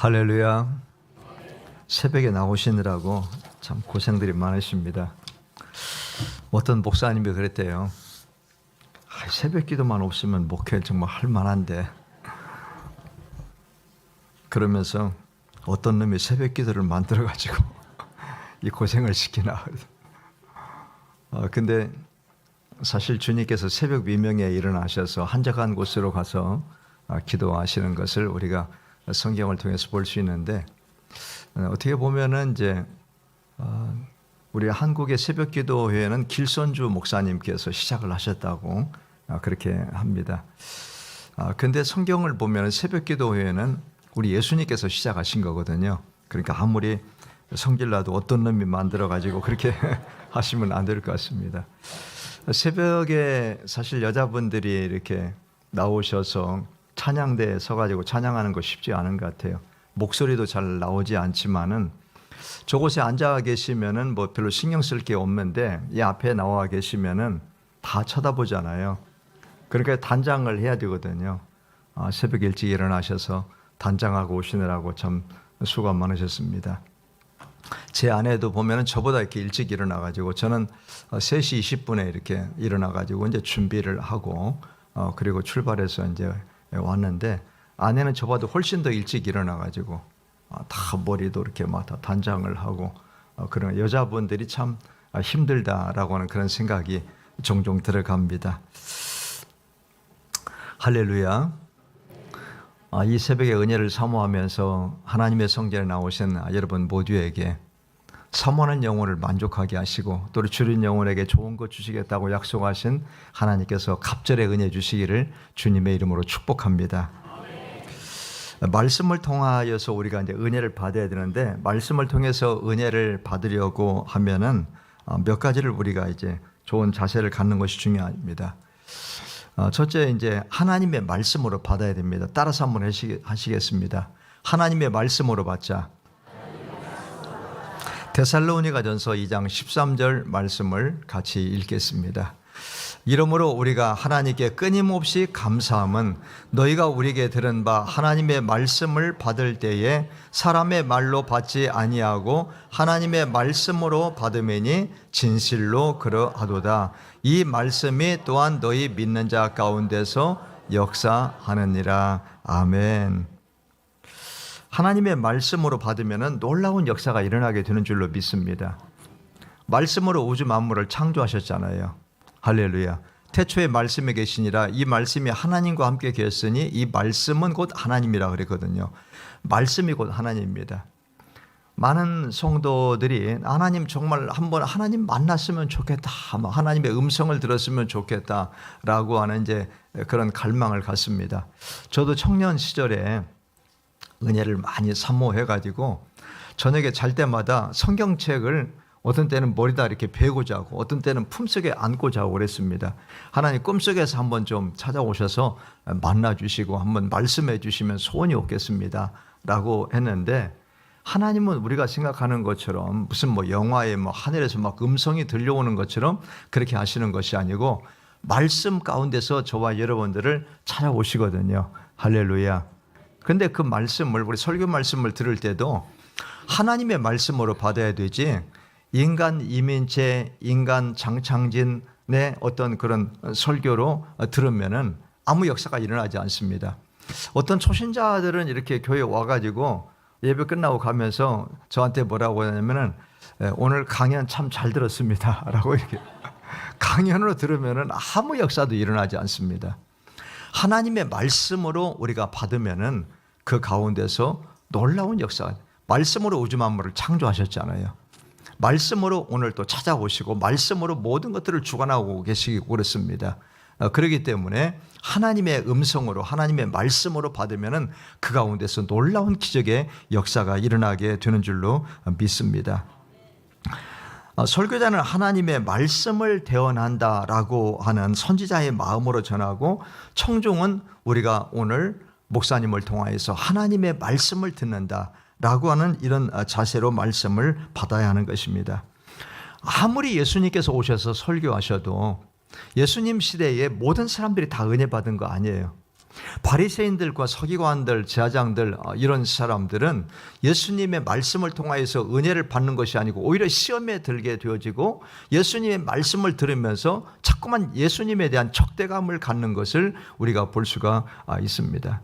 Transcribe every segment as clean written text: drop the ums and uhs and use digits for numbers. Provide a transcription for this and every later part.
할렐루야. 새벽에 나오시느라고 참 고생들이 많으십니다. 어떤 목사님이 그랬대요. 새벽 기도만 없으면 목회 정말 할 만한데, 그러면서 어떤 놈이 새벽 기도를 만들어 가지고 이 고생을 시키나. 근데 사실 주님께서 새벽 미명에 일어나셔서 한적한 곳으로 가서 기도하시는 것을 우리가 성경을 통해서 볼 수 있는데, 어떻게 보면은 이제 우리 한국의 새벽 기도회는 길선주 목사님께서 시작을 하셨다고 그렇게 합니다. 근데 성경을 보면 새벽 기도회는 우리 예수님께서 시작하신 거거든요. 그러니까 아무리 성질나도 어떤 놈이 만들어 가지고 그렇게 하시면 안 될 것 같습니다. 새벽에 사실 여자분들이 이렇게 나오셔서 찬양대에 서가지고 찬양하는 거 쉽지 않은 것 같아요. 목소리도 잘 나오지 않지만은 저곳에 앉아 계시면은 뭐 별로 신경 쓸 게 없는데, 이 앞에 나와 계시면은 다 쳐다보잖아요. 그러니까 단장을 해야 되거든요. 새벽 일찍 일어나셔서 단장하고 오시느라고 참 수고 많으셨습니다. 제 아내도 보면은 저보다 이렇게 일찍 일어나가지고, 저는 3시 20분에 이렇게 일어나가지고 이제 준비를 하고 그리고 출발해서 이제 왔는데, 아내는 저보다 훨씬 더 일찍 일어나가지고 다 머리도 이렇게 막 다 단장을 하고, 그런 여자분들이 참 힘들다라고 하는 그런 생각이 종종 들어갑니다. 할렐루야. 이 새벽에 은혜를 사모하면서 하나님의 성전에 나오신 여러분 모두에게 사모하는 영혼을 만족하게 하시고, 또 주린 영혼에게 좋은 것 주시겠다고 약속하신 하나님께서 갑절의 은혜 주시기를 주님의 이름으로 축복합니다. 말씀을 통하여서 우리가 이제 은혜를 받아야 되는데, 말씀을 통해서 은혜를 받으려고 하면은 몇 가지를 우리가 이제 좋은 자세를 갖는 것이 중요합니다. 첫째, 이제 하나님의 말씀으로 받아야 됩니다. 따라서 한번 하시겠습니다. 하나님의 말씀으로 받자. 데살로니가전서 2장 13절 말씀을 같이 읽겠습니다. 이러므로 우리가 하나님께 끊임없이 감사함은 너희가 우리에게 들은 바 하나님의 말씀을 받을 때에 사람의 말로 받지 아니하고 하나님의 말씀으로 받음이니 진실로 그러하도다. 이 말씀이 또한 너희 믿는 자 가운데서 역사하느니라. 아멘. 하나님의 말씀으로 받으면 놀라운 역사가 일어나게 되는 줄로 믿습니다. 말씀으로 우주 만물을 창조하셨잖아요. 할렐루야. 태초에 말씀이 계시니라. 이 말씀이 하나님과 함께 계셨으니 이 말씀은 곧 하나님이라 그랬거든요. 말씀이 곧 하나님입니다. 많은 성도들이 하나님 정말 한번 하나님 만났으면 좋겠다, 하나님의 음성을 들었으면 좋겠다라고 하는 이제 그런 갈망을 갖습니다. 저도 청년 시절에 은혜를 많이 사모해가지고 저녁에 잘 때마다 성경책을 어떤 때는 머리다 이렇게 베고 자고, 어떤 때는 품속에 안고 자고 그랬습니다. 하나님 꿈속에서 한번 좀 찾아오셔서 만나주시고 한번 말씀해 주시면 소원이 없겠습니다 라고 했는데, 하나님은 우리가 생각하는 것처럼 무슨 뭐 영화에 뭐 하늘에서 막 음성이 들려오는 것처럼 그렇게 하시는 것이 아니고 말씀 가운데서 저와 여러분들을 찾아오시거든요. 할렐루야. 근데 그 말씀을, 우리 설교 말씀을 들을 때도 하나님의 말씀으로 받아야 되지, 인간 이민재, 인간 장창진의 어떤 그런 설교로 들으면은 아무 역사가 일어나지 않습니다. 어떤 초신자들은 이렇게 교회 와가지고 예배 끝나고 가면서 저한테 뭐라고 하냐면은 오늘 강연 참 잘 들었습니다 라고 이렇게 강연으로 들으면은 아무 역사도 일어나지 않습니다. 하나님의 말씀으로 우리가 받으면은 그 가운데서 놀라운 역사, 말씀으로 우주 만물을 창조하셨잖아요. 말씀으로 오늘 또 찾아오시고 말씀으로 모든 것들을 주관하고 계시고 그렇습니다. 그렇기 때문에 하나님의 음성으로, 하나님의 말씀으로 받으면은 그 가운데서 놀라운 기적의 역사가 일어나게 되는 줄로 믿습니다. 설교자는 하나님의 말씀을 대언한다라고 하는 선지자의 마음으로 전하고, 청중은 우리가 오늘 목사님을 통하여서 하나님의 말씀을 듣는다라고 하는 이런 자세로 말씀을 받아야 하는 것입니다. 아무리 예수님께서 오셔서 설교하셔도 예수님 시대에 모든 사람들이 다 은혜 받은 거 아니에요. 바리새인들과 서기관들, 제사장들 이런 사람들은 예수님의 말씀을 통하여서 은혜를 받는 것이 아니고 오히려 시험에 들게 되어지고 예수님의 말씀을 들으면서 자꾸만 예수님에 대한 적대감을 갖는 것을 우리가 볼 수가 있습니다.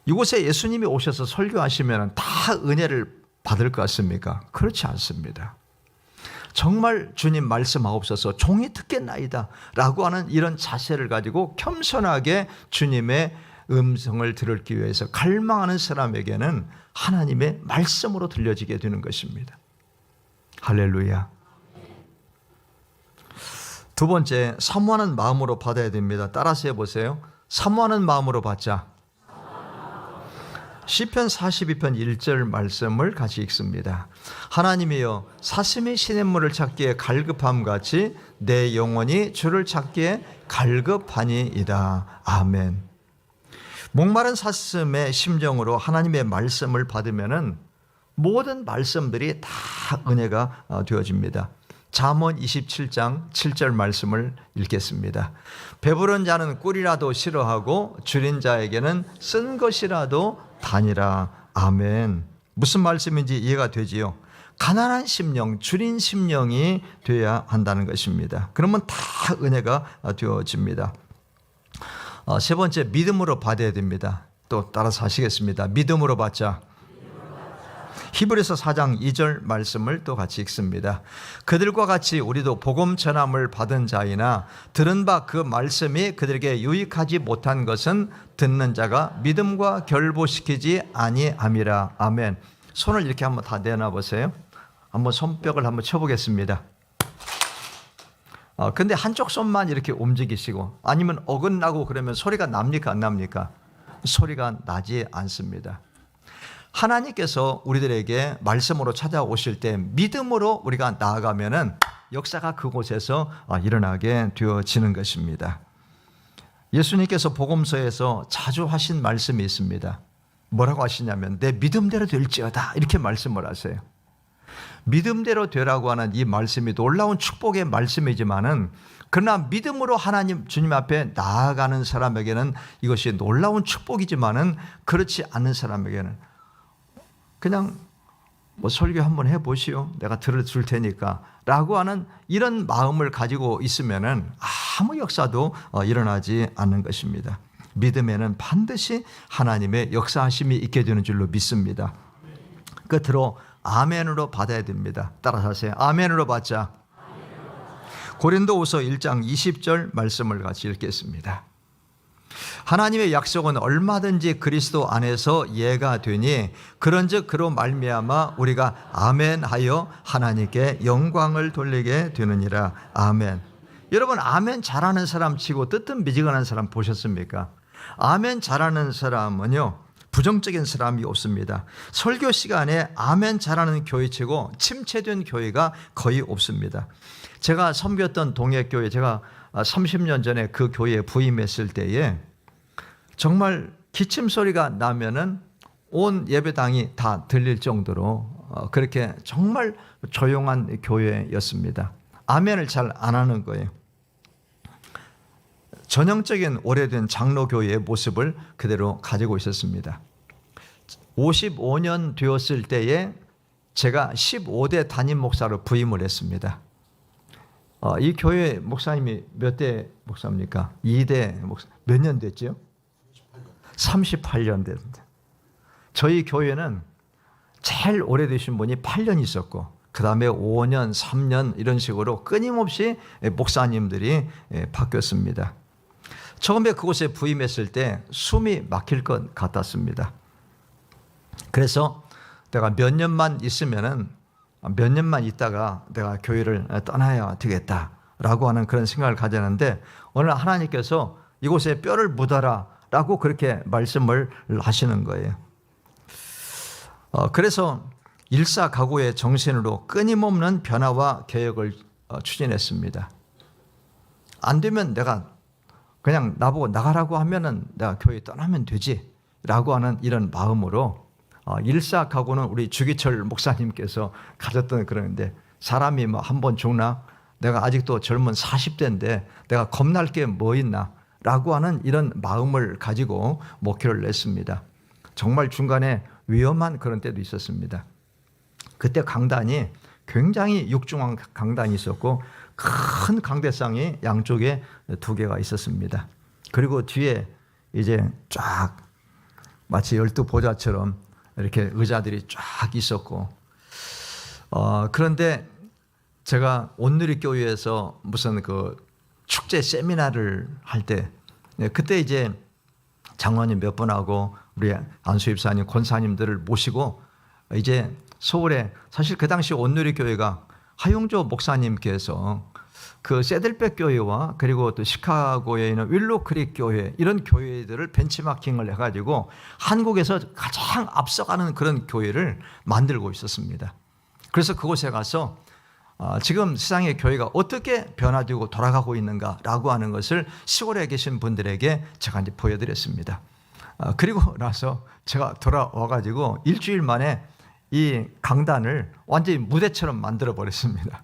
이곳에 예수님이 오셔서 설교하시면 다 은혜를 받을 것 같습니까? 그렇지 않습니다. 정말 주님 말씀하옵소서 종이 듣겠나이다 라고 하는 이런 자세를 가지고 겸손하게 주님의 음성을 들을기 위해서 갈망하는 사람에게는 하나님의 말씀으로 들려지게 되는 것입니다. 할렐루야. 두 번째, 사모하는 마음으로 받아야 됩니다. 따라서 해보세요. 사모하는 마음으로 받자. 시편 42편 1절 말씀을 같이 읽습니다. 하나님이여 사슴이 시냇물을 찾기에 갈급함같이 내 영혼이 주를 찾기에 갈급하니이다. 아멘. 목마른 사슴의 심정으로 하나님의 말씀을 받으면은 모든 말씀들이 다 은혜가 되어집니다. 잠언 27장 7절 말씀을 읽겠습니다. 배부른 자는 꿀이라도 싫어하고 줄인 자에게는 쓴 것이라도 다니라. 아멘. 무슨 말씀인지 이해가 되지요? 가난한 심령, 줄인 심령이 되어야 한다는 것입니다. 그러면 다 은혜가 되어집니다. 세 번째, 믿음으로 받아야 됩니다. 또 따라서 하시겠습니다. 믿음으로 받자. 히브리서 4장 2절 말씀을 또 같이 읽습니다. 그들과 같이 우리도 복음 전함을 받은 자이나 들은 바 그 말씀이 그들에게 유익하지 못한 것은 듣는 자가 믿음과 결부시키지 아니함이라. 아멘. 손을 이렇게 한번 다 내놔 보세요. 한번 손뼉을 한번 쳐보겠습니다. 근데 한쪽 손만 이렇게 움직이시고 아니면 어긋나고 그러면 소리가 납니까 안 납니까? 소리가 나지 않습니다. 하나님께서 우리들에게 말씀으로 찾아오실 때 믿음으로 우리가 나아가면은 역사가 그곳에서 일어나게 되어지는 것입니다. 예수님께서 복음서에서 자주 하신 말씀이 있습니다. 뭐라고 하시냐면 내 믿음대로 될지어다 이렇게 말씀을 하세요. 믿음대로 되라고 하는 이 말씀이 놀라운 축복의 말씀이지만은 그러나 믿음으로 하나님 주님 앞에 나아가는 사람에게는 이것이 놀라운 축복이지만은 그렇지 않은 사람에게는 그냥 뭐 설교 한번 해보시오. 내가 들어줄 테니까 라고 하는 이런 마음을 가지고 있으면은 아무 역사도 일어나지 않는 것입니다. 믿음에는 반드시 하나님의 역사하심이 있게 되는 줄로 믿습니다. 끝으로 아멘으로 받아야 됩니다. 따라서 하세요. 아멘으로 받자. 고린도후서 1장 20절 말씀을 같이 읽겠습니다. 하나님의 약속은 얼마든지 그리스도 안에서 예가 되니 그런즉 그로 말미암아 우리가 아멘하여 하나님께 영광을 돌리게 되느니라. 아멘. 여러분 아멘 잘하는 사람 치고 뜨뜻미지근한 사람 보셨습니까? 아멘 잘하는 사람은요 부정적인 사람이 없습니다. 설교 시간에 아멘 잘하는 교회 치고 침체된 교회가 거의 없습니다. 제가 섬겼던 동해교회, 제가 30년 전에 그 교회에 부임했을 때에 정말 기침 소리가 나면은 온 예배당이 다 들릴 정도로 그렇게 정말 조용한 교회였습니다. 아멘을 잘 안 하는 거예요. 전형적인 오래된 장로교회의 모습을 그대로 가지고 있었습니다. 55년 되었을 때에 제가 15대 담임 목사로 부임을 했습니다. 이 교회 목사님이 몇 대 목사입니까? 2대 목사. 몇 년 됐죠? 38년 됐는데 저희 교회는 제일 오래되신 분이 8년 있었고 그 다음에 5년, 3년 이런 식으로 끊임없이 목사님들이 바뀌었습니다. 처음에 그곳에 부임했을 때 숨이 막힐 것 같았습니다. 그래서 내가 몇 년만 있으면은 몇 년만 있다가 내가 교회를 떠나야 되겠다라고 하는 그런 생각을 가졌는데 오늘 하나님께서 이곳에 뼈를 묻어라 라고 그렇게 말씀을 하시는 거예요. 그래서 일사각오의 정신으로 끊임없는 변화와 개혁을 추진했습니다. 안 되면 내가 그냥 나보고 나가라고 하면은 내가 교회 떠나면 되지 라고 하는 이런 마음으로 일사각오는 우리 주기철 목사님께서 가졌던 그러는데 사람이 뭐 한 번 죽나? 내가 아직도 젊은 40대인데 내가 겁날 게 뭐 있나? 라고 하는 이런 마음을 가지고 목회를 냈습니다. 정말 중간에 위험한 그런 때도 있었습니다. 그때 강단이 굉장히 육중한 강단이 있었고 큰 강대상이 양쪽에 2개가 있었습니다. 그리고 뒤에 이제 쫙 마치 12보좌처럼 이렇게 의자들이 쫙 있었고 그런데 제가 온누리교회에서 무슨 그 축제 세미나를 할 때 그때 이제 장로님 몇 분하고 우리 안수 집사님, 권사님들을 모시고 이제 서울에 사실 그 당시 온누리교회가 하용조 목사님께서 그 세들백 교회와 그리고 또 시카고에 있는 윌로크릭 교회 이런 교회들을 벤치마킹을 해가지고 한국에서 가장 앞서가는 그런 교회를 만들고 있었습니다. 그래서 그곳에 가서 지금 세상의 교회가 어떻게 변화되고 돌아가고 있는가라고 하는 것을 시골에 계신 분들에게 제가 이제 보여드렸습니다. 그리고 나서 제가 돌아와가지고 일주일 만에 이 강단을 완전히 무대처럼 만들어 버렸습니다.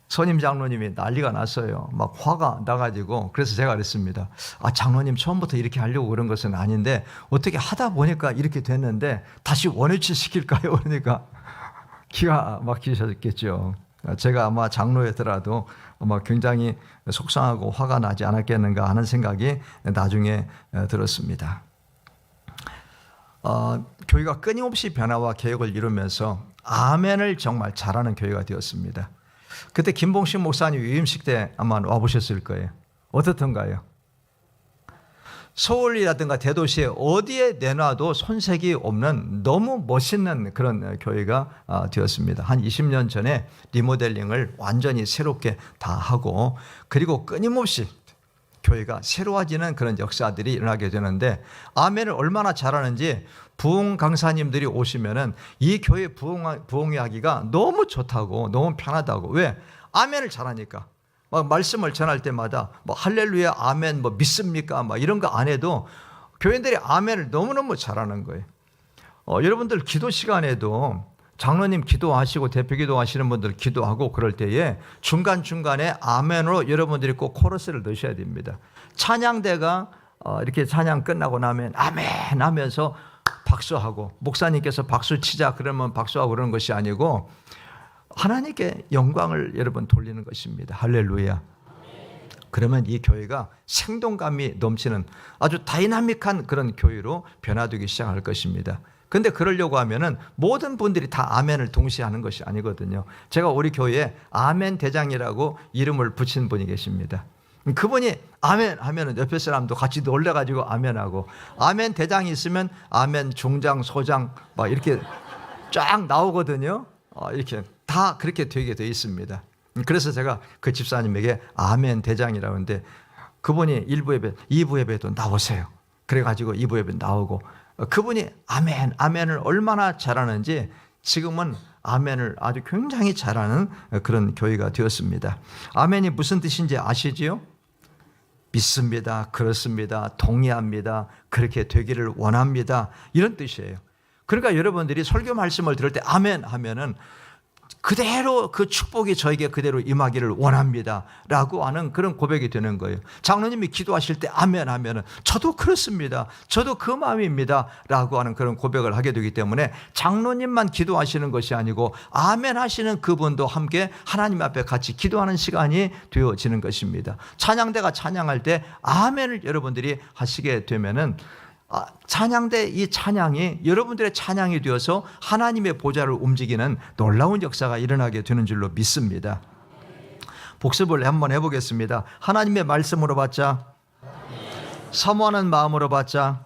선임 장로님이 난리가 났어요. 막 화가 나가지고 그래서 제가 그랬습니다. 장로님 처음부터 이렇게 하려고 그런 것은 아닌데 어떻게 하다 보니까 이렇게 됐는데 다시 원위치 시킬까요? 그러니까 기가 막히셨겠죠. 제가 아마 장로였더라도 아마 굉장히 속상하고 화가 나지 않았겠는가 하는 생각이 나중에 들었습니다. 교회가 끊임없이 변화와 개혁을 이루면서 아멘을 정말 잘하는 교회가 되었습니다. 그때 김봉식 목사님 위임식 때 아마 와보셨을 거예요. 어떻던가요? 서울이라든가 대도시에 어디에 내놔도 손색이 없는 너무 멋있는 그런 교회가 되었습니다. 한 20년 전에 리모델링을 완전히 새롭게 다 하고 그리고 끊임없이 교회가 새로워지는 그런 역사들이 일어나게 되는데 아멘을 얼마나 잘하는지 부흥 강사님들이 오시면은 이 교회 부흥하기가 너무 좋다고 너무 편하다고. 왜? 아멘을 잘하니까. 막 말씀을 전할 때마다 뭐 할렐루야 아멘 뭐 믿습니까 막 이런 거 안 해도 교인들이 아멘을 너무너무 잘하는 거예요. 여러분들 기도 시간에도 장로님 기도하시고 대표 기도하시는 분들 기도하고 그럴 때에 중간중간에 아멘으로 여러분들이 꼭 코러스를 넣으셔야 됩니다. 찬양대가 이렇게 찬양 끝나고 나면 아멘 하면서 박수하고 목사님께서 박수 치자 그러면 박수하고 그러는 것이 아니고 하나님께 영광을 여러분 돌리는 것입니다. 할렐루야. 그러면 이 교회가 생동감이 넘치는 아주 다이나믹한 그런 교회로 변화되기 시작할 것입니다. 근데 그러려고 하면은 모든 분들이 다 아멘을 동시에 하는 것이 아니거든요. 제가 우리 교회에 아멘 대장이라고 이름을 붙인 분이 계십니다. 그분이 아멘 하면은 옆에 사람도 같이 놀래가지고 아멘하고 아멘 대장이 있으면 아멘 중장 소장 막 이렇게 쫙 나오거든요. 이렇게 다 그렇게 되게 돼 있습니다. 그래서 제가 그 집사님에게 아멘 대장이라고 하는데 그분이 1부 예배, 2부 예배도 나오세요. 그래가지고 2부 예배 나오고 그분이 아멘을 얼마나 잘하는지 지금은 아멘을 아주 굉장히 잘하는 그런 교회가 되었습니다. 아멘이 무슨 뜻인지 아시지요? 믿습니다. 그렇습니다. 동의합니다. 그렇게 되기를 원합니다. 이런 뜻이에요. 그러니까 여러분들이 설교 말씀을 들을 때 아멘 하면은 그대로 그 축복이 저에게 그대로 임하기를 원합니다 라고 하는 그런 고백이 되는 거예요. 장로님이 기도하실 때 아멘 하면은 저도 그렇습니다. 저도 그 마음입니다 라고 하는 그런 고백을 하게 되기 때문에 장로님만 기도하시는 것이 아니고 아멘 하시는 그분도 함께 하나님 앞에 같이 기도하는 시간이 되어지는 것입니다. 찬양대가 찬양할 때 아멘을 여러분들이 하시게 되면은 찬양대 이 찬양이 여러분들의 찬양이 되어서 하나님의 보좌를 움직이는 놀라운 역사가 일어나게 되는 줄로 믿습니다. 복습을 한번 해보겠습니다. 하나님의 말씀으로 받자, 사모하는 마음으로 받자,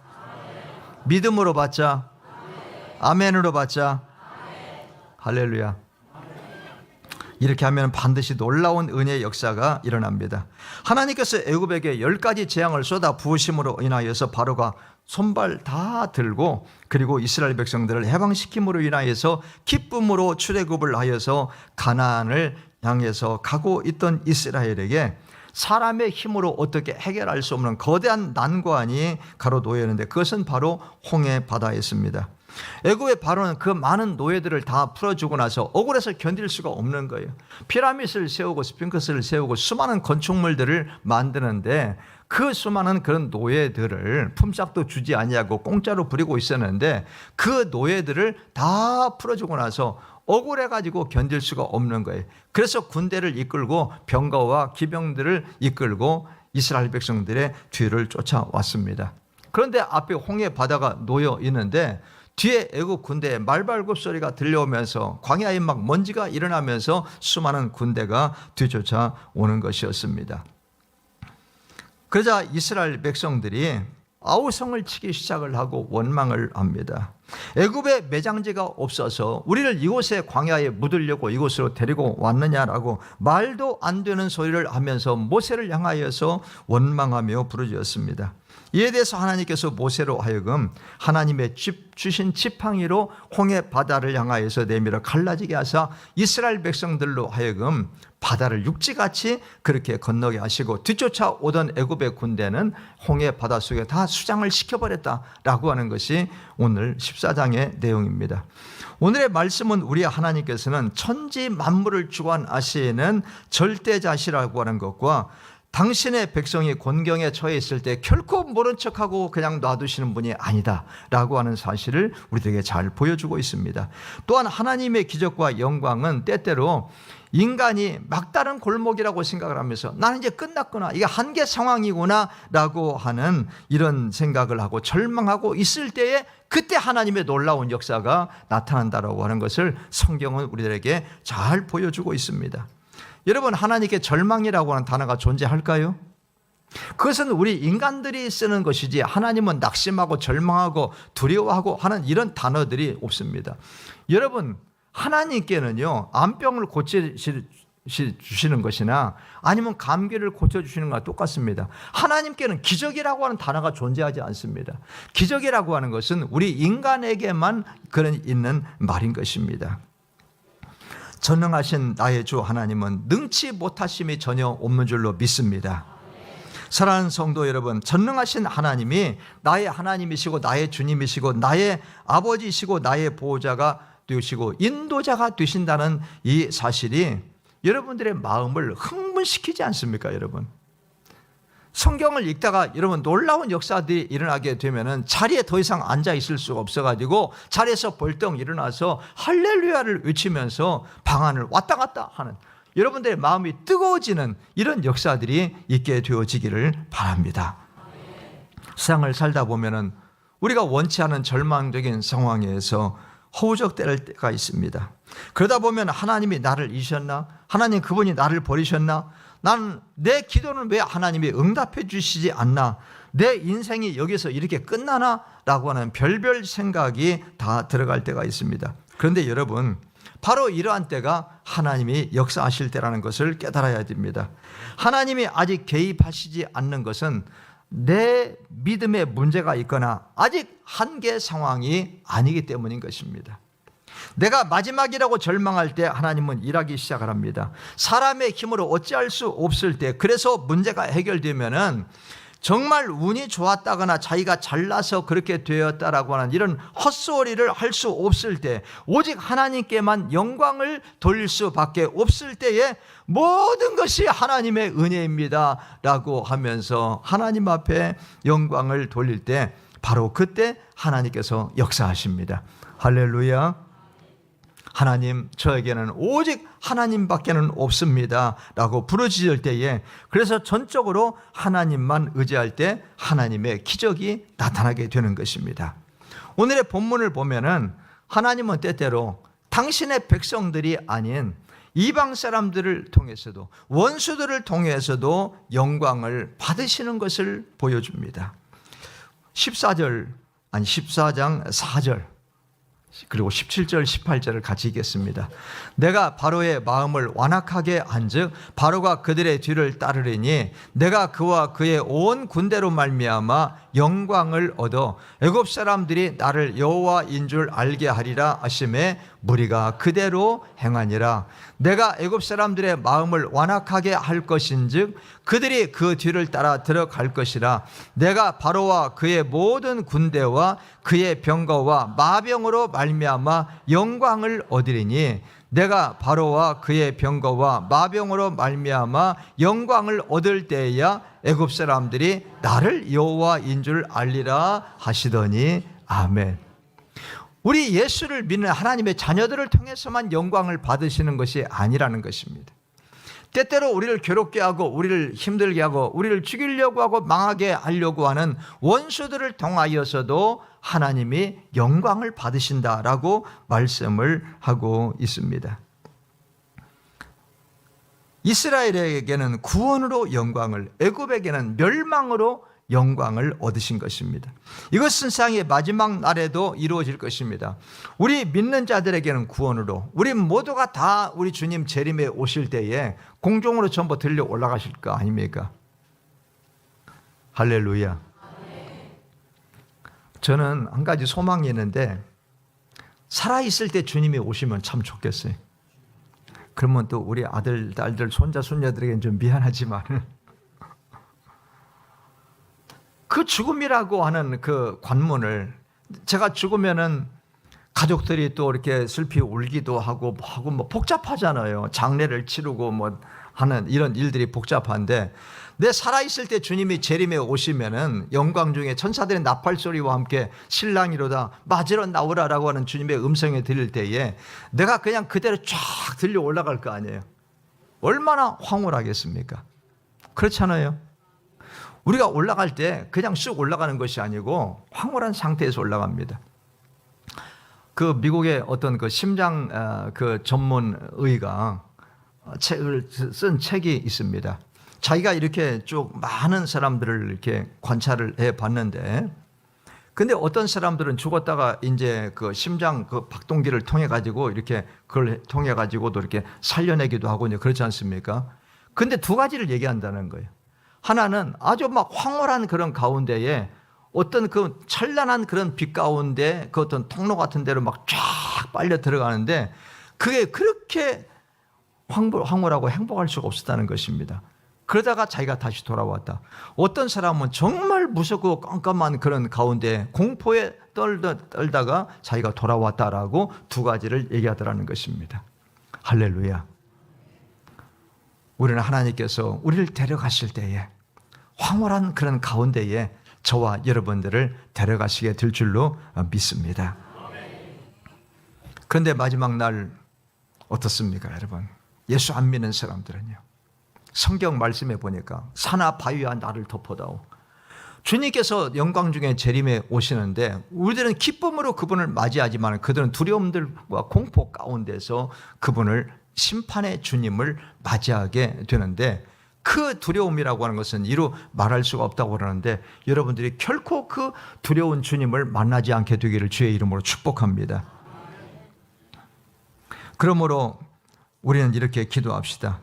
믿음으로 받자, 아멘으로 받자. 할렐루야. 이렇게 하면 반드시 놀라운 은혜의 역사가 일어납니다. 하나님께서 애굽에게 10가지 재앙을 쏟아 부으심으로 인하여서 바로가 손발 다 들고 그리고 이스라엘 백성들을 해방시킴으로 인하여서 기쁨으로 출애굽을 하여서 가나안을 향해서 가고 있던 이스라엘에게 사람의 힘으로 어떻게 해결할 수 없는 거대한 난관이 가로놓였는데 그것은 바로 홍해 바다였습니다. 애굽의 바로는 그 많은 노예들을 다 풀어주고 나서 억울해서 견딜 수가 없는 거예요. 피라밋을 세우고 스핑크스를 세우고 수많은 건축물들을 만드는데 그 수많은 그런 노예들을 품삯도 주지 아니하고 공짜로 부리고 있었는데 그 노예들을 다 풀어주고 나서 억울해가지고 견딜 수가 없는 거예요. 그래서 군대를 이끌고 병거와 기병들을 이끌고 이스라엘 백성들의 뒤를 쫓아왔습니다. 그런데 앞에 홍해 바다가 놓여 있는데 뒤에 애굽 군대의 말발굽 소리가 들려오면서 광야에 막 먼지가 일어나면서 수많은 군대가 뒤쫓아 오는 것이었습니다. 그러자 이스라엘 백성들이 아우성을 치기 시작을 하고 원망을 합니다. 애굽에 매장지가 없어서 우리를 이곳에 광야에 묻으려고 이곳으로 데리고 왔느냐라고 말도 안 되는 소리를 하면서 모세를 향하여서 원망하며 부르짖었습니다. 이에 대해서 하나님께서 모세로 하여금 하나님의 주신 지팡이로 홍해 바다를 향하여서 내밀어 갈라지게 하사 이스라엘 백성들로 하여금 바다를 육지같이 그렇게 건너게 하시고 뒤쫓아 오던 애굽의 군대는 홍해 바다 속에 다 수장을 시켜버렸다라고 하는 것이 오늘 14장의 내용입니다. 오늘의 말씀은 우리 하나님께서는 천지 만물을 주관하시는 절대자시라고 하는 것과 당신의 백성이 곤경에 처해 있을 때 결코 모른 척하고 그냥 놔두시는 분이 아니다라고 하는 사실을 우리들에게 잘 보여주고 있습니다. 또한 하나님의 기적과 영광은 때때로 인간이 막다른 골목이라고 생각을 하면서 나는 이제 끝났구나, 이게 한계 상황이구나 라고 하는 이런 생각을 하고 절망하고 있을 때에 그때 하나님의 놀라운 역사가 나타난다라고 하는 것을 성경은 우리들에게 잘 보여주고 있습니다. 여러분, 하나님께 절망이라고 하는 단어가 존재할까요? 그것은 우리 인간들이 쓰는 것이지 하나님은 낙심하고 절망하고 두려워하고 하는 이런 단어들이 없습니다. 여러분, 하나님께는요, 암병을 고쳐주시는 것이나 아니면 감기를 고쳐주시는 것과 똑같습니다. 하나님께는 기적이라고 하는 단어가 존재하지 않습니다. 기적이라고 하는 것은 우리 인간에게만 있는 말인 것입니다. 전능하신 나의 주 하나님은 능치 못하심이 전혀 없는 줄로 믿습니다. 사랑하는 성도 여러분, 전능하신 하나님이 나의 하나님이시고 나의 주님이시고 나의 아버지이시고 나의 보호자가 되시고 인도자가 되신다는 이 사실이 여러분들의 마음을 흥분시키지 않습니까, 여러분? 성경을 읽다가 여러분 놀라운 역사들이 일어나게 되면은 자리에 더 이상 앉아 있을 수가 없어가지고 자리에서 벌떡 일어나서 할렐루야를 외치면서 방안을 왔다 갔다 하는 여러분들의 마음이 뜨거워지는 이런 역사들이 있게 되어지기를 바랍니다. 세상을 살다 보면은 우리가 원치 않은 절망적인 상황에서 허우적대할 때가 있습니다. 그러다 보면 하나님이 나를 잊으셨나? 하나님 그분이 나를 버리셨나? 나는 내 기도는 왜 하나님이 응답해 주시지 않나? 내 인생이 여기서 이렇게 끝나나? 라고 하는 별별 생각이 다 들어갈 때가 있습니다. 그런데 여러분, 바로 이러한 때가 하나님이 역사하실 때라는 것을 깨달아야 됩니다. 하나님이 아직 개입하시지 않는 것은 내 믿음에 문제가 있거나 아직 한계 상황이 아니기 때문인 것입니다. 내가 마지막이라고 절망할 때 하나님은 일하기 시작을 합니다. 사람의 힘으로 어찌할 수 없을 때, 그래서 문제가 해결되면은 정말 운이 좋았다거나 자기가 잘나서 그렇게 되었다라고 하는 이런 헛소리를 할 수 없을 때, 오직 하나님께만 영광을 돌릴 수밖에 없을 때에 모든 것이 하나님의 은혜입니다 라고 하면서 하나님 앞에 영광을 돌릴 때 바로 그때 하나님께서 역사하십니다. 할렐루야. 하나님, 저에게는 오직 하나님밖에는 없습니다 라고 부르짖을 때에, 그래서 전적으로 하나님만 의지할 때 하나님의 기적이 나타나게 되는 것입니다. 오늘의 본문을 보면은 하나님은 때때로 당신의 백성들이 아닌 이방 사람들을 통해서도, 원수들을 통해서도 영광을 받으시는 것을 보여줍니다. 14장 4절 그리고 17절 18절을 같이 읽겠습니다. 내가 바로의 마음을 완악하게 한즉 바로가 그들의 뒤를 따르리니 내가 그와 그의 온 군대로 말미암아 영광을 얻어 애굽 사람들이 나를 여호와인 줄 알게 하리라 하심에 무리가 그대로 행하니라. 내가 애굽 사람들의 마음을 완악하게 할 것인즉 그들이 그 뒤를 따라 들어갈 것이라. 내가 바로와 그의 모든 군대와 그의 병거와 마병으로 말미암아 영광을 얻으리니 내가 바로와 그의 병거와 마병으로 말미암아 영광을 얻을 때에야 애굽 사람들이 나를 여호와인 줄 알리라 하시더니 아멘. 우리 예수를 믿는 하나님의 자녀들을 통해서만 영광을 받으시는 것이 아니라는 것입니다. 때때로 우리를 괴롭게 하고 우리를 힘들게 하고 우리를 죽이려고 하고 망하게 하려고 하는 원수들을 통하여서도 하나님이 영광을 받으신다라고 말씀을 하고 있습니다. 이스라엘에게는 구원으로 영광을, 애굽에게는 멸망으로 영광을 얻으신 것입니다. 이것은 세상의 마지막 날에도 이루어질 것입니다. 우리 믿는 자들에게는 구원으로, 우리 모두가 다 우리 주님 재림에 오실 때에 공중으로 전부 들려 올라가실 거 아닙니까? 할렐루야. 저는 한 가지 소망이 있는데, 살아있을 때 주님이 오시면 참 좋겠어요. 그러면 또 우리 아들, 딸들, 손자, 손녀들에게는 좀 미안하지만 그 죽음이라고 하는 그 관문을, 제가 죽으면은 가족들이 또 이렇게 슬피 울기도 하고 뭐 복잡하잖아요. 장례를 치르고 뭐 하는 이런 일들이 복잡한데, 내 살아있을 때 주님이 재림에 오시면은 영광 중에 천사들의 나팔 소리와 함께 신랑이로다 맞으러 나오라라고 하는 주님의 음성이 들릴 때에 내가 그냥 그대로 쫙 들려 올라갈 거 아니에요. 얼마나 황홀하겠습니까? 그렇잖아요. 우리가 올라갈 때 그냥 쑥 올라가는 것이 아니고 황홀한 상태에서 올라갑니다. 그 미국의 어떤 그 심장 그 전문 의가 책을 쓴 책이 있습니다. 자기가 이렇게 쭉 많은 사람들을 이렇게 관찰을 해 봤는데, 근데 어떤 사람들은 죽었다가 이제 그 심장 그 박동기를 통해 가지고 이렇게 그걸 통해 가지고도 이렇게 살려내기도 하고 이제 그렇지 않습니까? 근데 두 가지를 얘기한다는 거예요. 하나는 아주 막 황홀한 그런 가운데에 어떤 그 찬란한 그런 빛 가운데 그 어떤 통로 같은 데로 막 쫙 빨려 들어가는데 그게 그렇게 황홀하고 행복할 수가 없었다는 것입니다. 그러다가 자기가 다시 돌아왔다. 어떤 사람은 정말 무섭고 깜깜한 그런 가운데 공포에 떨다가 자기가 돌아왔다라고 두 가지를 얘기하더라는 것입니다. 할렐루야. 우리는 하나님께서 우리를 데려가실 때에 황홀한 그런 가운데에 저와 여러분들을 데려가시게 될 줄로 믿습니다. 그런데 마지막 날 어떻습니까, 여러분? 예수 안 믿는 사람들은요, 성경 말씀에 보니까 산하 바위와 나를 덮어다오. 주님께서 영광 중에 재림에 오시는데 우리들은 기쁨으로 그분을 맞이하지만 그들은 두려움들과 공포 가운데서 그분을 심판의 주님을 맞이하게 되는데, 그 두려움이라고 하는 것은 이루 말할 수가 없다고 그러는데 여러분들이 결코 그 두려운 주님을 만나지 않게 되기를 주의 이름으로 축복합니다. 그러므로 우리는 이렇게 기도합시다.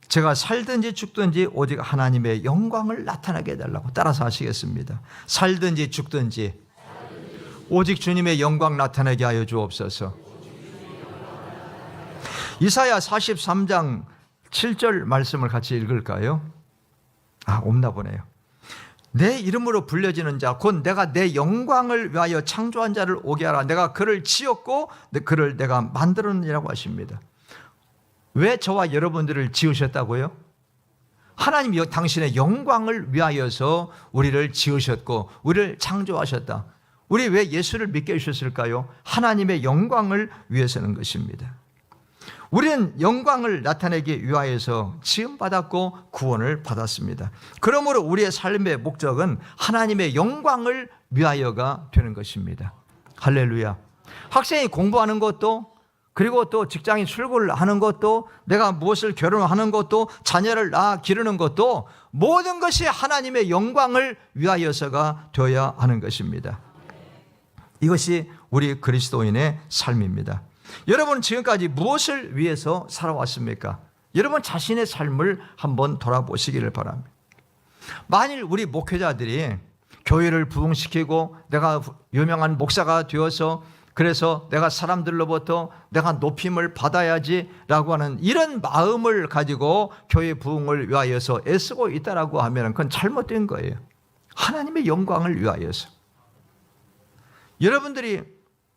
제가 살든지 죽든지 오직 하나님의 영광을 나타나게 해달라고 따라서 하시겠습니다. 살든지 죽든지 오직 주님의 영광 나타나게 하여 주옵소서. 이사야 43장 7절 말씀을 같이 읽을까요? 없나 보네요. 내 이름으로 불려지는 자 곧 내가 내 영광을 위하여 창조한 자를 오게 하라. 내가 그를 지었고 그를 내가 만들었느니라고 하십니다. 왜 저와 여러분들을 지으셨다고요? 하나님이 당신의 영광을 위하여서 우리를 지으셨고 우리를 창조하셨다. 우리 왜 예수를 믿게 해주셨을까요? 하나님의 영광을 위해서는 것입니다. 우리는 영광을 나타내기 위하여서 지음받았고 구원을 받았습니다. 그러므로 우리의 삶의 목적은 하나님의 영광을 위하여가 되는 것입니다. 할렐루야. 학생이 공부하는 것도, 그리고 또 직장인 출근을 하는 것도, 내가 무엇을 결혼하는 것도, 자녀를 낳아 기르는 것도 모든 것이 하나님의 영광을 위하여서가 되어야 하는 것입니다. 이것이 우리 그리스도인의 삶입니다. 여러분 지금까지 무엇을 위해서 살아왔습니까? 여러분 자신의 삶을 한번 돌아보시기를 바랍니다. 만일 우리 목회자들이 교회를 부흥시키고 내가 유명한 목사가 되어서 그래서 내가 사람들로부터 내가 높임을 받아야지라고 하는 이런 마음을 가지고 교회 부흥을 위하여서 애쓰고 있다라고 하면 그건 잘못된 거예요. 하나님의 영광을 위하여서. 여러분들이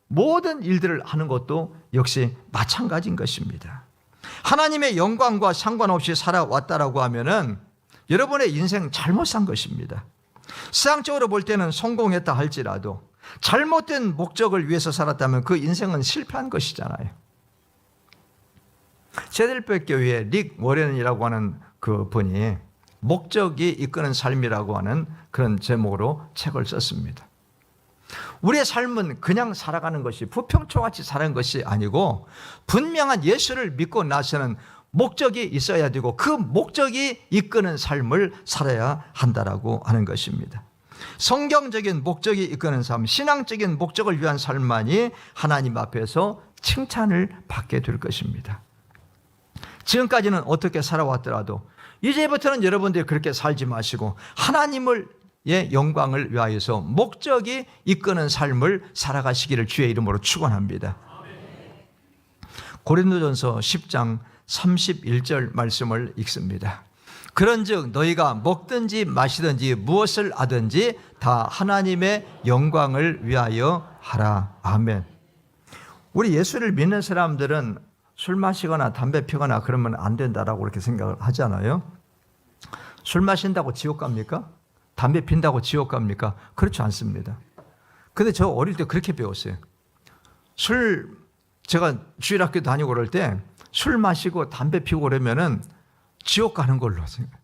모든 일들을 하는 것도 역시 마찬가지인 것입니다. 하나님의 영광과 상관없이 살아왔다라고 하면은 여러분의 인생 잘못 산 것입니다. 세상적으로 볼 때는 성공했다 할지라도 잘못된 목적을 위해서 살았다면 그 인생은 실패한 것이잖아요. 제델백 교회의 릭 워렌이라고 하는 그 분이 목적이 이끄는 삶이라고 하는 그런 제목으로 책을 썼습니다. 우리의 삶은 그냥 살아가는 것이 부평초같이 사는 것이 아니고 분명한 예수를 믿고 나서는 목적이 있어야 되고 그 목적이 이끄는 삶을 살아야 한다라고 하는 것입니다. 성경적인 목적이 이끄는 삶, 신앙적인 목적을 위한 삶만이 하나님 앞에서 칭찬을 받게 될 것입니다. 지금까지는 어떻게 살아왔더라도 이제부터는 여러분들이 그렇게 살지 마시고 하나님의 영광을 위하여서 목적이 이끄는 삶을 살아가시기를 주의 이름으로 축원합니다. 고린도전서 10장 31절 말씀을 읽습니다. 그런즉 너희가 먹든지 마시든지 무엇을 하든지 다 하나님의 영광을 위하여 하라. 아멘. 우리 예수를 믿는 사람들은 술 마시거나 담배 피거나 그러면 안 된다라고 그렇게 생각을 하잖아요. 술 마신다고 지옥 갑니까? 담배 핀다고 지옥 갑니까? 그렇지 않습니다. 근데 저 어릴 때 그렇게 배웠어요. 제가 주일학교 다니고 그럴 때 술 마시고 담배 피우고 그러면은 지옥 가는 걸로 생각해요.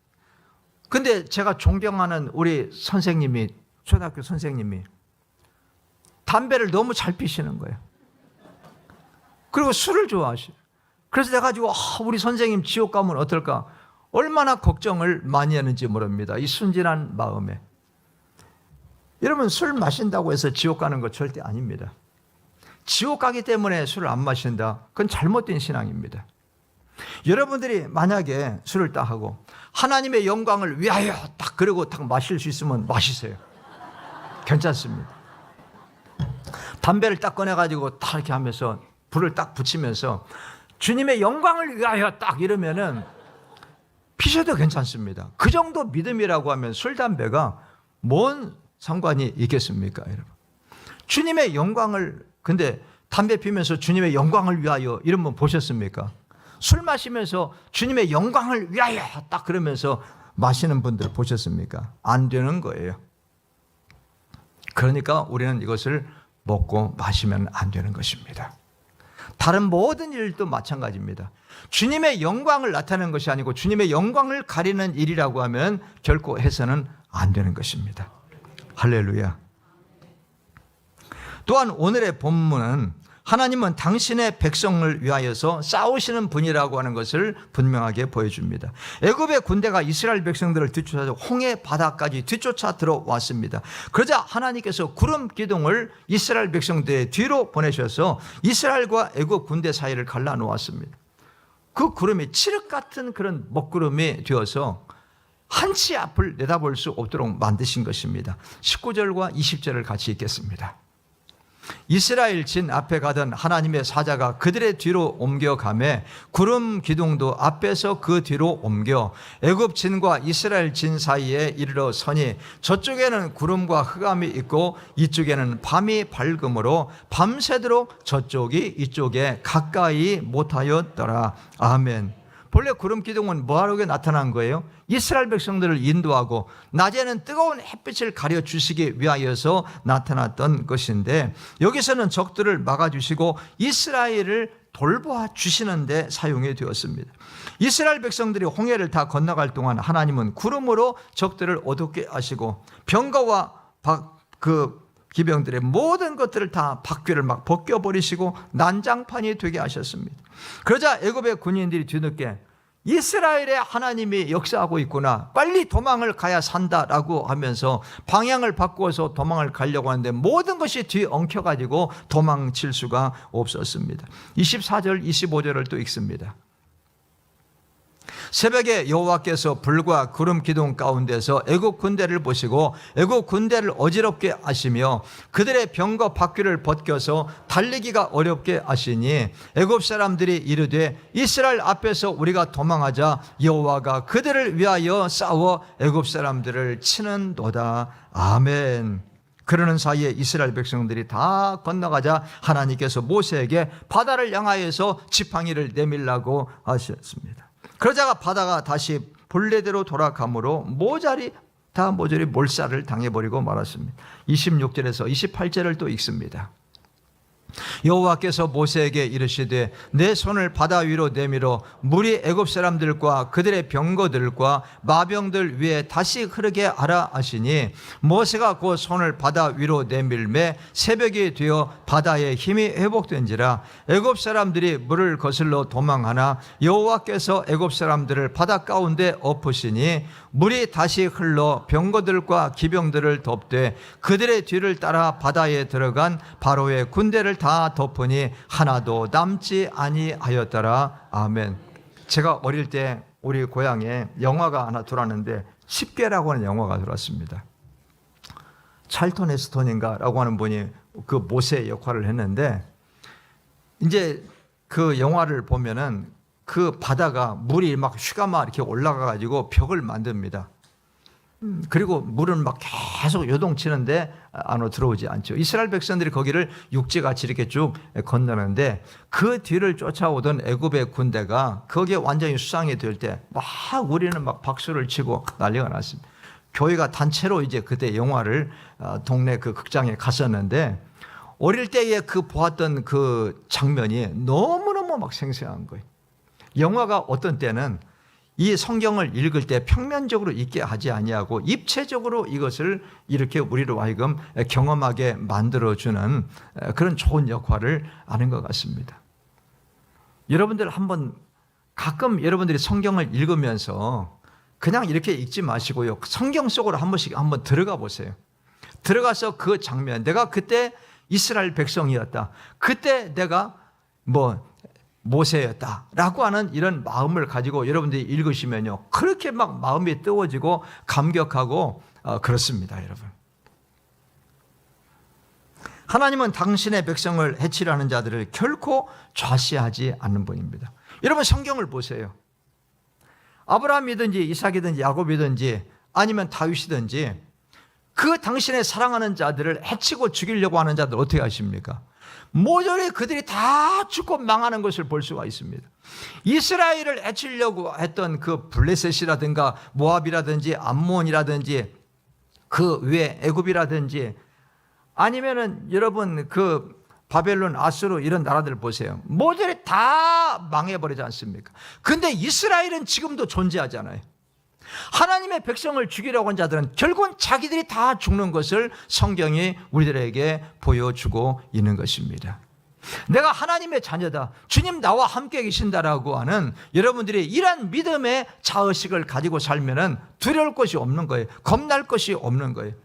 근데 제가 존경하는 우리 선생님이, 초등학교 선생님이 담배를 너무 잘 피시는 거예요. 그리고 술을 좋아하셔요. 그래서 내가 가지고 우리 선생님 지옥 가면 어떨까? 얼마나 걱정을 많이 하는지 모릅니다. 이 순진한 마음에. 여러분, 술 마신다고 해서 지옥 가는 거 절대 아닙니다. 지옥 가기 때문에 술을 안 마신다. 그건 잘못된 신앙입니다. 여러분들이 만약에 술을 딱 하고 하나님의 영광을 위하여 딱 그러고 딱 마실 수 있으면 마시세요. 괜찮습니다. 담배를 딱 꺼내가지고 딱 이렇게 하면서 불을 딱 붙이면서 주님의 영광을 위하여 딱 이러면은 피셔도 괜찮습니다. 그 정도 믿음이라고 하면 술, 담배가 뭔 상관이 있겠습니까, 여러분? 주님의 영광을, 근데 담배 피면서 주님의 영광을 위하여 이런 분 보셨습니까? 술 마시면서 주님의 영광을 위하여 딱 그러면서 마시는 분들 보셨습니까? 안 되는 거예요. 그러니까 우리는 이것을 먹고 마시면 안 되는 것입니다. 다른 모든 일도 마찬가지입니다. 주님의 영광을 나타내는 것이 아니고 주님의 영광을 가리는 일이라고 하면 결코 해서는 안 되는 것입니다. 할렐루야. 또한 오늘의 본문은 하나님은 당신의 백성을 위하여서 싸우시는 분이라고 하는 것을 분명하게 보여줍니다. 애굽의 군대가 이스라엘 백성들을 뒤쫓아서 홍해 바다까지 뒤쫓아 들어왔습니다. 그러자 하나님께서 구름 기둥을 이스라엘 백성들의 뒤로 보내셔서 이스라엘과 애굽 군대 사이를 갈라놓았습니다. 그 구름이 칠흑 같은 그런 먹구름이 되어서 한치 앞을 내다볼 수 없도록 만드신 것입니다. 19절과 20절을 같이 읽겠습니다. 이스라엘 진 앞에 가던 하나님의 사자가 그들의 뒤로 옮겨가매 구름 기둥도 앞에서 그 뒤로 옮겨 애굽 진과 이스라엘 진 사이에 이르러 서니 저쪽에는 구름과 흑암이 있고 이쪽에는 밤이 밝음으로 밤새도록 저쪽이 이쪽에 가까이 못하였더라. 아멘. 본래 구름 기둥은 뭐하러 나타난 거예요? 이스라엘 백성들을 인도하고 낮에는 뜨거운 햇빛을 가려주시기 위하여서 나타났던 것인데 여기서는 적들을 막아주시고 이스라엘을 돌봐주시는 데 사용이 되었습니다. 이스라엘 백성들이 홍해를 다 건너갈 동안 하나님은 구름으로 적들을 어둡게 하시고 병거와 기병들의 모든 것들을 다 바퀴를 막 벗겨버리시고 난장판이 되게 하셨습니다. 그러자 애굽의 군인들이 뒤늦게 이스라엘의 하나님이 역사하고 있구나, 빨리 도망을 가야 산다라고 하면서 방향을 바꾸어서 도망을 가려고 하는데 모든 것이 뒤엉켜가지고 도망칠 수가 없었습니다. 24절 25절을 또 읽습니다. 새벽에 여호와께서 불과 구름 기둥 가운데서 애굽 군대를 보시고 애굽 군대를 어지럽게 하시며 그들의 병거 바퀴를 벗겨서 달리기가 어렵게 하시니 애굽 사람들이 이르되 이스라엘 앞에서 우리가 도망하자 여호와가 그들을 위하여 싸워 애굽 사람들을 치는도다. 아멘. 그러는 사이에 이스라엘 백성들이 다 건너가자 하나님께서 모세에게 바다를 향하여서 지팡이를 내밀라고 하셨습니다. 그러자가 바다가 다시 본래대로 돌아가므로 모조리 몰살을 당해버리고 말았습니다. 26절에서 28절을 또 읽습니다. 여호와께서 모세에게 이르시되 내 손을 바다 위로 내밀어 물이 애굽 사람들과 그들의 병거들과 마병들 위에 다시 흐르게 하라 하시니 모세가 그 손을 바다 위로 내밀매 새벽이 되어 바다의 힘이 회복된지라. 애굽 사람들이 물을 거슬러 도망하나 여호와께서 애굽 사람들을 바다 가운데 엎으시니 물이 다시 흘러 병거들과 기병들을 덮되 그들의 뒤를 따라 바다에 들어간 바로의 군대를 다 덮으니 하나도 남지 아니하였더라. 아멘. 제가 어릴 때 우리 고향에 영화가 하나 들어왔는데 10개라고 하는 영화가 들어왔습니다. 찰턴 헤스턴인가라고 하는 분이 그 모세 역할을 했는데, 이제 그 영화를 보면은 그 바다가 물이 막 휘가마 이렇게 올라가 가지고 벽을 만듭니다. 그리고 물은 막 계속 요동치는데 안으로 들어오지 않죠. 이스라엘 백성들이 거기를 육지같이 이렇게 쭉 건너는데 그 뒤를 쫓아오던 애굽의 군대가 거기에 완전히 수상이 될 때 막 우리는 막 박수를 치고 난리가 났습니다. 교회가 단체로 이제 그때 영화를 동네 그 극장에 갔었는데 어릴 때에 그 보았던 그 장면이 너무너무 막 생생한 거예요. 영화가 어떤 때는 이 성경을 읽을 때 평면적으로 읽게 하지 아니하고 입체적으로 이것을 이렇게 우리로 하여금 경험하게 만들어주는 그런 좋은 역할을 하는 것 같습니다. 여러분들 한번 가끔 여러분들이 성경을 읽으면서 그냥 이렇게 읽지 마시고요. 성경 속으로 한 번씩 한번 들어가 보세요. 들어가서 그 장면, 내가 그때 이스라엘 백성이었다. 그때 내가 모세였다라고 하는 이런 마음을 가지고 여러분들이 읽으시면요, 그렇게 막 마음이 뜨거워지고 감격하고 그렇습니다. 여러분, 하나님은 당신의 백성을 해치려 하는 자들을 결코 좌시하지 않는 분입니다. 여러분 성경을 보세요. 아브라함이든지 이삭이든지 야곱이든지 아니면 다윗이든지 그 당신의 사랑하는 자들을 해치고 죽이려고 하는 자들 어떻게 하십니까? 모조리 그들이 다 죽고 망하는 것을 볼 수가 있습니다. 이스라엘을 해치려고 했던 그 블레셋이라든가 모압이라든지 암몬이라든지 그 위에 애굽이라든지 아니면은 여러분 그 바벨론, 아수르 이런 나라들 보세요. 모조리 다 망해버리지 않습니까? 근데 이스라엘은 지금도 존재하잖아요. 하나님의 백성을 죽이려고 한 자들은 결국은 자기들이 다 죽는 것을 성경이 우리들에게 보여주고 있는 것입니다. 내가 하나님의 자녀다, 주님 나와 함께 계신다라고 하는 여러분들이 이런 믿음의 자의식을 가지고 살면은 두려울 것이 없는 거예요. 겁날 것이 없는 거예요.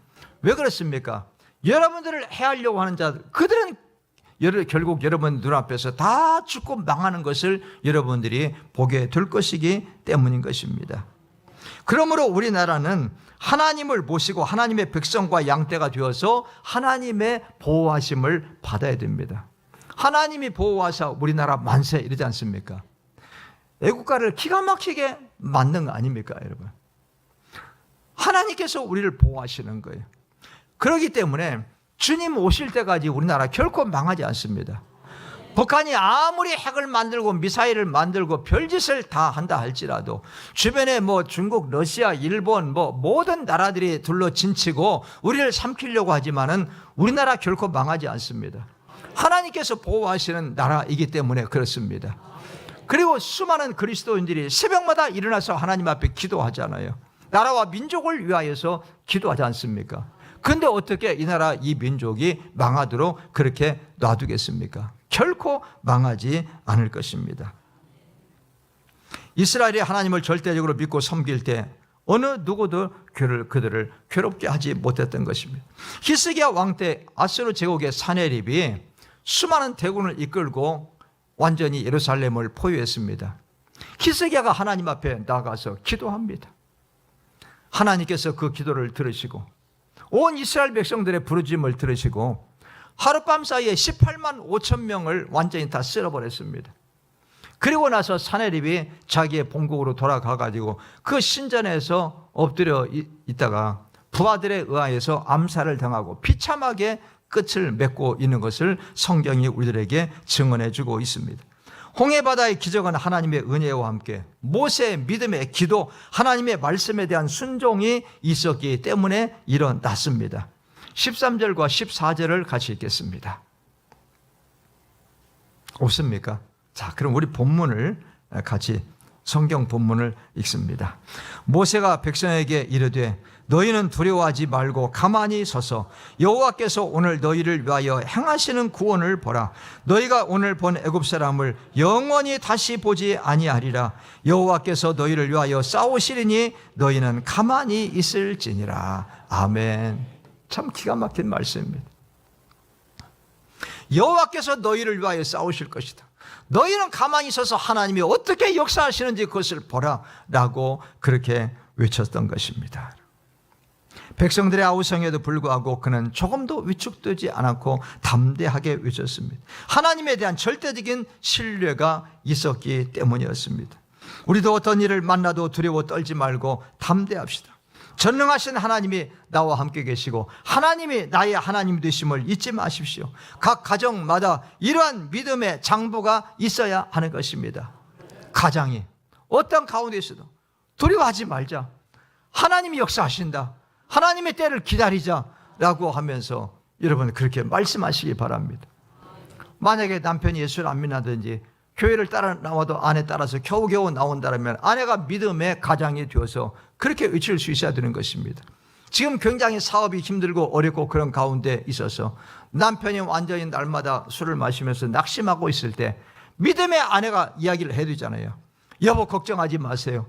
왜 그렇습니까? 여러분들을 해하려고 하는 자들, 그들은 결국 여러분 눈앞에서 다 죽고 망하는 것을 여러분들이 보게 될 것이기 때문인 것입니다. 그러므로 우리나라는 하나님을 모시고 하나님의 백성과 양떼가 되어서 하나님의 보호하심을 받아야 됩니다. 하나님이 보호하사 우리나라 만세 이러지 않습니까? 애국가를 기가 막히게 만든 거 아닙니까, 여러분? 하나님께서 우리를 보호하시는 거예요. 그렇기 때문에 주님 오실 때까지 우리나라 결코 망하지 않습니다. 북한이 아무리 핵을 만들고 미사일을 만들고 별짓을 다 한다 할지라도 주변에 중국, 러시아, 일본 모든 나라들이 둘러진치고 우리를 삼키려고 하지만은 우리나라 결코 망하지 않습니다. 하나님께서 보호하시는 나라이기 때문에 그렇습니다. 그리고 수많은 그리스도인들이 새벽마다 일어나서 하나님 앞에 기도하잖아요. 나라와 민족을 위하여서 기도하지 않습니까? 근데 어떻게 이 나라 이 민족이 망하도록 그렇게 놔두겠습니까? 결코 망하지 않을 것입니다. 이스라엘이 하나님을 절대적으로 믿고 섬길 때 어느 누구도 그들을 괴롭게 하지 못했던 것입니다. 히스기야 왕 때 아수르 제국의 사네립이 수많은 대군을 이끌고 완전히 예루살렘을 포위했습니다. 히스기야가 하나님 앞에 나가서 기도합니다. 하나님께서 그 기도를 들으시고 온 이스라엘 백성들의 부르짖음을 들으시고 하룻밤 사이에 18만 5천 명을 완전히 다 쓸어버렸습니다. 그리고 나서 사내립이 자기의 본국으로 돌아가가지고 그 신전에서 엎드려 있다가 부하들에 의하여서 암살을 당하고 비참하게 끝을 맺고 있는 것을 성경이 우리들에게 증언해주고 있습니다. 홍해바다의 기적은 하나님의 은혜와 함께 모세의 믿음의 기도, 하나님의 말씀에 대한 순종이 있었기 때문에 일어났습니다. 13절과 14절을 같이 읽겠습니다. 없습니까? 자, 그럼 우리 본문을 같이 성경 본문을 읽습니다. 모세가 백성에게 이르되 너희는 두려워하지 말고 가만히 서서 여호와께서 오늘 너희를 위하여 행하시는 구원을 보라. 너희가 오늘 본 애굽 사람을 영원히 다시 보지 아니하리라. 여호와께서 너희를 위하여 싸우시리니 너희는 가만히 있을지니라. 아멘. 참 기가 막힌 말씀입니다. 여호와께서 너희를 위하여 싸우실 것이다. 너희는 가만히 있어서 하나님이 어떻게 역사하시는지 그것을 보라 라고 그렇게 외쳤던 것입니다. 백성들의 아우성에도 불구하고 그는 조금도 위축되지 않았고 담대하게 외쳤습니다. 하나님에 대한 절대적인 신뢰가 있었기 때문이었습니다. 우리도 어떤 일을 만나도 두려워 떨지 말고 담대합시다. 전능하신 하나님이 나와 함께 계시고 하나님이 나의 하나님 되심을 잊지 마십시오. 각 가정마다 이러한 믿음의 장부가 있어야 하는 것입니다. 가장이 어떤 가운데 있어도 두려워하지 말자. 하나님이 역사하신다. 하나님의 때를 기다리자라고 하면서 여러분 그렇게 말씀하시기 바랍니다. 만약에 남편이 예수를 안 믿는다든지 교회를 따라 나와도 아내 따라서 겨우겨우 나온다면 아내가 믿음의 가장이 되어서 그렇게 외칠 수 있어야 되는 것입니다. 지금 굉장히 사업이 힘들고 어렵고 그런 가운데 있어서 남편이 완전히 날마다 술을 마시면서 낙심하고 있을 때 믿음의 아내가 이야기를 해주잖아요. 여보 걱정하지 마세요.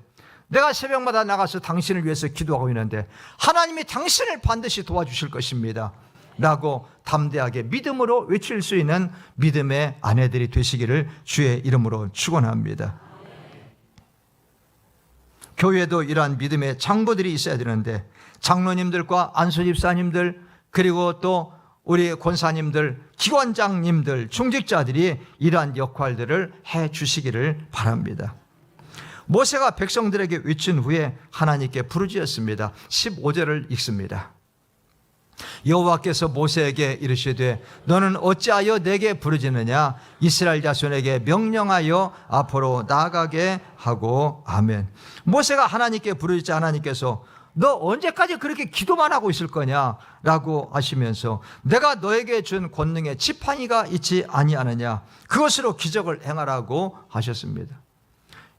내가 새벽마다 나가서 당신을 위해서 기도하고 있는데 하나님이 당신을 반드시 도와주실 것입니다 라고 담대하게 믿음으로 외칠 수 있는 믿음의 아내들이 되시기를 주의 이름으로 축원합니다. 교회도 이러한 믿음의 장부들이 있어야 되는데 장로님들과 안수집사님들 그리고 또 우리 권사님들, 기관장님들, 중직자들이 이러한 역할들을 해 주시기를 바랍니다. 모세가 백성들에게 외친 후에 하나님께 부르짖었습니다. 15절을 읽습니다. 여호와께서 모세에게 이르시되 너는 어찌하여 내게 부르짖느냐 이스라엘 자손에게 명령하여 앞으로 나아가게 하고 아멘. 모세가 하나님께 부르짖자 하나님께서 너 언제까지 그렇게 기도만 하고 있을 거냐 라고 하시면서 내가 너에게 준 권능에 지팡이가 있지 아니하느냐 그것으로 기적을 행하라고 하셨습니다.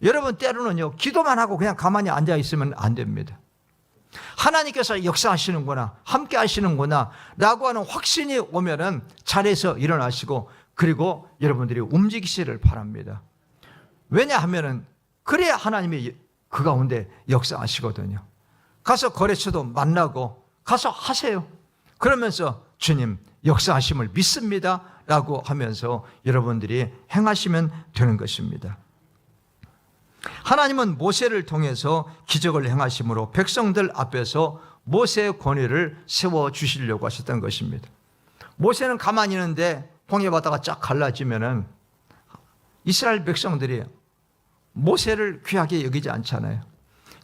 여러분 때로는요 기도만 하고 그냥 가만히 앉아 있으면 안 됩니다. 하나님께서 역사하시는구나 함께 하시는구나 라고 하는 확신이 오면은 자리에서 일어나시고 그리고 여러분들이 움직이시기를 바랍니다. 왜냐하면은 그래야 하나님이 그 가운데 역사하시거든요. 가서 거래처도 만나고 가서 하세요. 그러면서 주님 역사하심을 믿습니다 라고 하면서 여러분들이 행하시면 되는 것입니다. 하나님은 모세를 통해서 기적을 행하심으로 백성들 앞에서 모세의 권위를 세워주시려고 하셨던 것입니다. 모세는 가만히 있는데 홍해바다가 쫙 갈라지면은 이스라엘 백성들이 모세를 귀하게 여기지 않잖아요.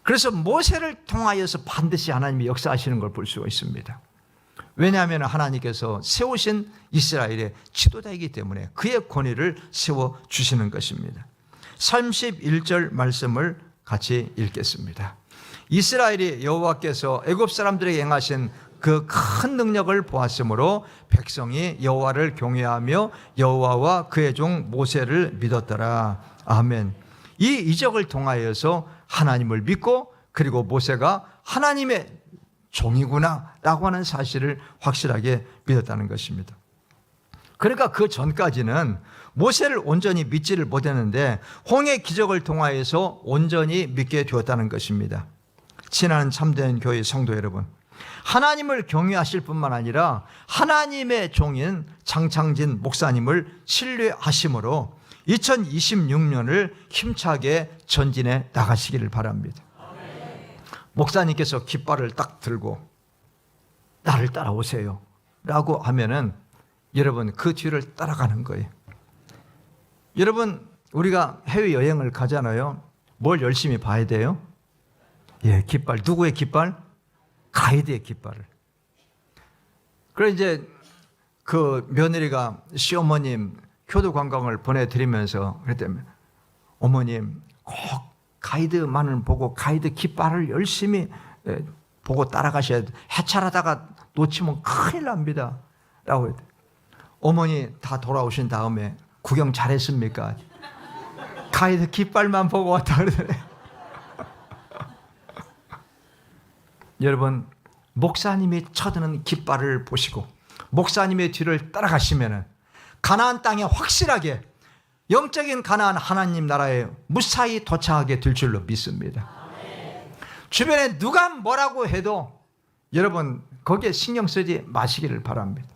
그래서 모세를 통하여서 반드시 하나님이 역사하시는 걸 볼 수가 있습니다. 왜냐하면 하나님께서 세우신 이스라엘의 지도자이기 때문에 그의 권위를 세워주시는 것입니다. 31절 말씀을 같이 읽겠습니다. 이스라엘이 여호와께서 애굽 사람들에게 행하신 그 큰 능력을 보았으므로 백성이 여호와를 경외하며 여호와와 그의 종 모세를 믿었더라. 아멘. 이 이적을 통하여서 하나님을 믿고 그리고 모세가 하나님의 종이구나 라고 하는 사실을 확실하게 믿었다는 것입니다. 그러니까 그 전까지는 모세를 온전히 믿지를 못했는데 홍해 기적을 통하여서 온전히 믿게 되었다는 것입니다. 친한 참된 교회 성도 여러분, 하나님을 경외하실 뿐만 아니라 하나님의 종인 장창진 목사님을 신뢰하심으로 2026년을 힘차게 전진해 나가시기를 바랍니다. 목사님께서 깃발을 딱 들고 나를 따라오세요 라고 하면은 여러분 그 뒤를 따라가는 거예요. 여러분 우리가 해외여행을 가잖아요. 뭘 열심히 봐야 돼요? 예, 깃발. 누구의 깃발? 가이드의 깃발을. 그래 이제 그 며느리가 시어머님 효도 관광을 보내드리면서 그랬더니 어머님 꼭 가이드만을 보고 가이드 깃발을 열심히 보고 따라가셔야 돼. 해찰하다가 놓치면 큰일 납니다 라고 했더니 어머니 다 돌아오신 다음에 구경 잘했습니까? 가이드 깃발만 보고 왔다 그러더래요. 여러분 목사님이 쳐드는 깃발을 보시고 목사님의 뒤를 따라가시면은 가나안 땅에 확실하게 영적인 가나안 하나님 나라에 무사히 도착하게 될 줄로 믿습니다. 주변에 누가 뭐라고 해도 여러분 거기에 신경 쓰지 마시기를 바랍니다.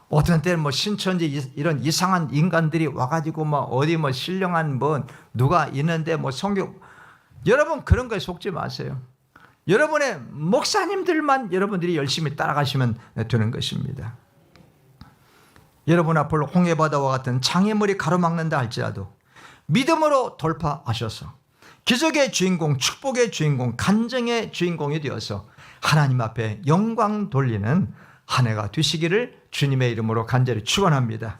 어떤 때는 뭐 신천지 이런 이상한 인간들이 와가지고 뭐 어디 뭐 신령한 뭐 누가 있는데 뭐 성경 여러분 그런 거에 속지 마세요. 여러분의 목사님들만 여러분들이 열심히 따라가시면 되는 것입니다. 여러분 앞을 홍해바다와 같은 장애물이 가로막는다 할지라도 믿음으로 돌파하셔서 기적의 주인공, 축복의 주인공, 간증의 주인공이 되어서 하나님 앞에 영광 돌리는 한 해가 되시기를 주님의 이름으로 간절히 축원합니다.